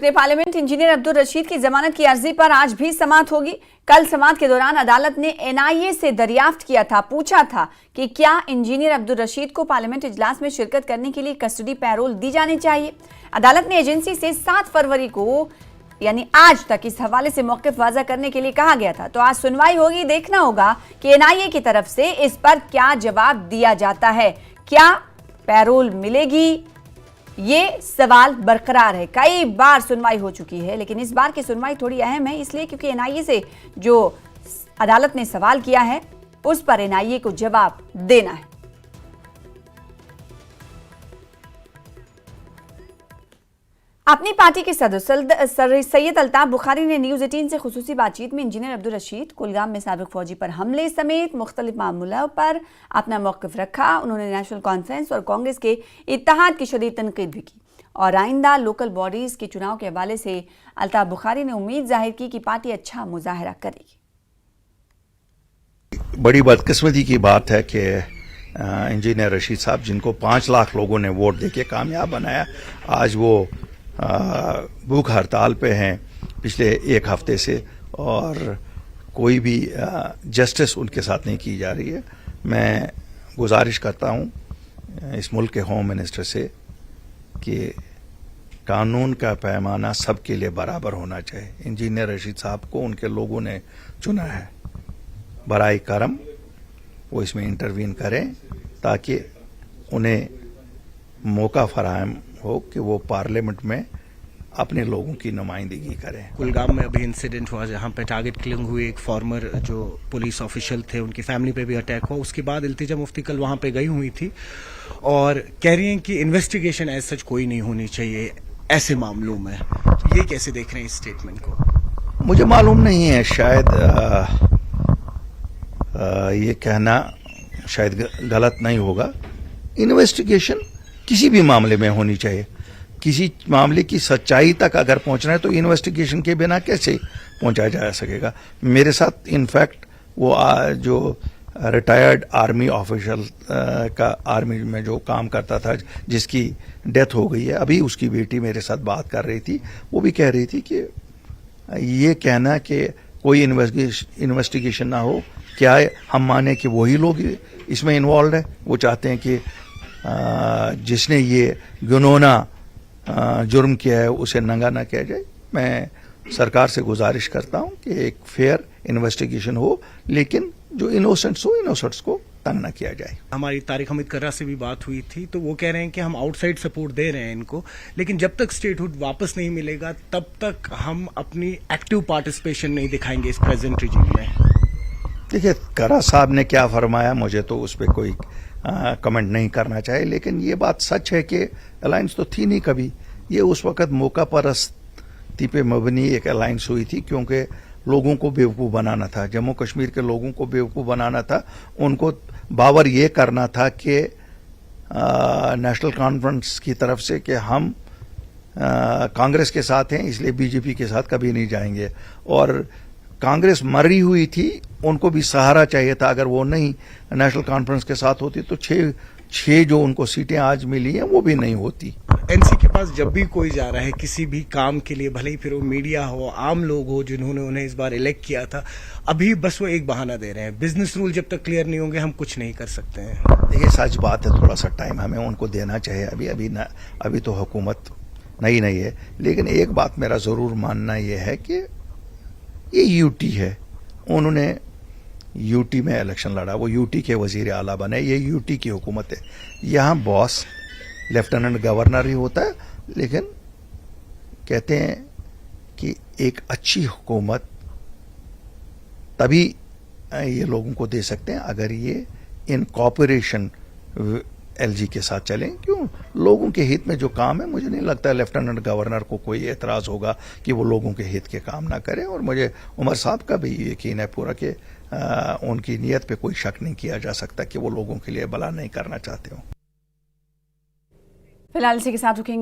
रुकने parliament engineer Abdul Rashid की जमानत की अर्जी पर आज भी समाअत होगी। कल समाअत के दौरान अदालत ने एनआईए से दरियाफ्त किया था, पूछा था कि क्या इंजीनियर अब्दुल रशीद को पार्लियामेंट इजलास में शिरकत करने के लिए कस्टडी पैरोल दी जानी चाहिए। अदालत ने एजेंसी से 7 फरवरी को यानी आज तक इस हवाले से मौक़िफ़ वाज़ा करने के लिए कहा गया था। तो आज सुनवाई होगी, देखना होगा कि एनआईए की तरफ से इस पर क्या जवाब दिया जाता है। क्या पैरोल मिलेगी, ये सवाल बरकरार है। कई बार सुनवाई हो चुकी है, लेकिन इस बार की सुनवाई थोड़ी अहम है, इसलिए क्योंकि एनआईए से जो अदालत ने सवाल किया है उस पर एनआईए को जवाब देना है। अपनी पार्टी के सदस्य सैयद अल्ताफ बुखारी ने न्यूज़ 18 से खुसूसी बातचीत में इंजीनियर अब्दुल रशीद, कुलगाम में साबिक फौजी पर हमले समेत मुख्तलिफ मामलों पर अपना मौक़िफ़ रखा। उन्होंने नेशनल कॉन्फ्रेंस और कांग्रेस के इत्तेहाद की शदीद तनकीद भी की और आइंदा लोकल बॉडीज़ के चुनाव के हवाले से अल्ताफ बुखारी ने उम्मीद जाहिर की कि पार्टी अच्छा मुजाहरा करेगी। बड़ी बदकिस्मती की बात है कि इंजीनियर रशीद साहब, जिनको 5 लाख लोगों ने वोट देके कामयाब बनाया, आज वो भूख हड़ताल पे हैं पिछले 1 हफ्ते से और कोई भी जस्टिस उनके साथ नहीं की जा रही है। मैं गुजारिश करता हूं इस मुल्क के होम मिनिस्टर से कि कानून का पैमाना सबके लिए बराबर होना चाहिए। इंजीनियर रशीद साहब को उनके लोगों ने चुना है, बराए करम वो इसमें इंटरवीन करें ताकि उन्हें मौका फराहम हो कि वो पार्लियामेंट में अपने लोगों की नुमाइंदगी करें। कुलगाम में अभी इंसिडेंट हुआ जहां पे टारगेट किलिंग हुई, एक फॉर्मर जो पुलिस ऑफिशियल थे उनकी फैमिली पे भी अटैक हुआ। उसके बाद इल्तिजा मुफ्ती कल वहां पे गई हुई थी और कह रही हैं कि इन्वेस्टिगेशन एज सच कोई नहीं होनी चाहिए ऐसे मामलों में। ये कैसे देख रहे हैं इस स्टेटमेंट को? मुझे मालूम नहीं है, शायद ये कहना शायद गलत नहीं होगा। इन्वेस्टिगेशन किसी भी मामले में होनी चाहिए। किसी मामले की सच्चाई तक अगर पहुंचना है तो इन्वेस्टिगेशन के बिना कैसे पहुंचा जा सकेगा। मेरे साथ इनफैक्ट वो जो रिटायर्ड आर्मी ऑफिशियल का आर्मी में जो काम करता था, जिसकी डेथ हो गई है, अभी उसकी बेटी मेरे साथ बात कर रही थी। वो भी कह रही थी कि ये कहना कि कोई इन्वेस्टिगेशन ना हो, क्या हम माने कि वही लोग इसमें इन्वॉल्व है। वो चाहते हैं कि जिसने ये गुनोना जुर्म किया है उसे नंगा ना किया जाए। मैं सरकार से गुजारिश करता हूं कि एक फेयर इन्वेस्टिगेशन हो, लेकिन जो इनोसेंट्स हो, इनोसेंट्स को तंग न किया जाए। हमारी तारिक हमीद कर्रा से भी बात हुई थी, तो वो कह रहे हैं कि हम आउटसाइड सपोर्ट दे रहे हैं इनको, लेकिन जब तक स्टेटहुड वापस नहीं मिलेगा तब तक हम अपनी एक्टिव पार्टिसिपेशन नहीं दिखाएंगे इस प्रेजेंट रिजीम में। देखिए, कर्रा साहब ने क्या फरमाया, मुझे तो उस पर कोई कमेंट नहीं करना चाहिए, लेकिन ये बात सच है कि अलायंस तो थी नहीं कभी। ये उस वक्त मौका परस्ती पे मबनी एक अलायंस हुई थी, क्योंकि लोगों को बेवकूफ़ बनाना था, जम्मू कश्मीर के लोगों को बेवकूफ़ बनाना था। उनको बावर ये करना था कि नेशनल कॉन्फ्रेंस की तरफ से कि हम कांग्रेस के साथ हैं, इसलिए बीजेपी के साथ कभी नहीं जाएंगे। और कांग्रेस मरी हुई थी, उनको भी सहारा चाहिए था। अगर वो नहीं नेशनल कॉन्फ्रेंस के साथ होती तो 6 जो उनको सीटें आज मिली हैं वो भी नहीं होती। एनसी के पास जब भी कोई जा रहा है किसी भी काम के लिए, भले ही फिर वो मीडिया हो, आम लोग हो जिन्होंने उन्हें इस बार इलेक्ट किया था, अभी बस वो एक बहाना दे रहे हैं, बिजनेस रूल जब तक क्लियर नहीं होंगे हम कुछ नहीं कर सकते हैं। ये सच बात है, थोड़ा सा टाइम हमें उनको देना चाहिए। अभी तो हुकूमत नई है, लेकिन एक बात मेरा जरूर मानना यह है कि ये यूटी है, उन्होंने यूटी में इलेक्शन लड़ा, वो यूटी के वजीर आला बने, ये यूटी की हुकूमत है। यहाँ बॉस लेफ्टिनेंट गवर्नर ही होता है, लेकिन कहते हैं कि एक अच्छी हुकूमत तभी ये लोगों को दे सकते हैं अगर ये इन कॉपरेशन एलजी के साथ चलें। क्यों? लोगों के हित में जो काम है, मुझे नहीं लगता लेफ्टिनेंट गवर्नर को कोई एतराज होगा कि वो लोगों के हित के काम ना करें। और मुझे उमर साहब का भी यकीन है पूरा कि उनकी नीयत पे कोई शक नहीं किया जा सकता कि वो लोगों के लिए भला नहीं करना चाहते हो। फिलहाल इसी के साथ रुकेंगे।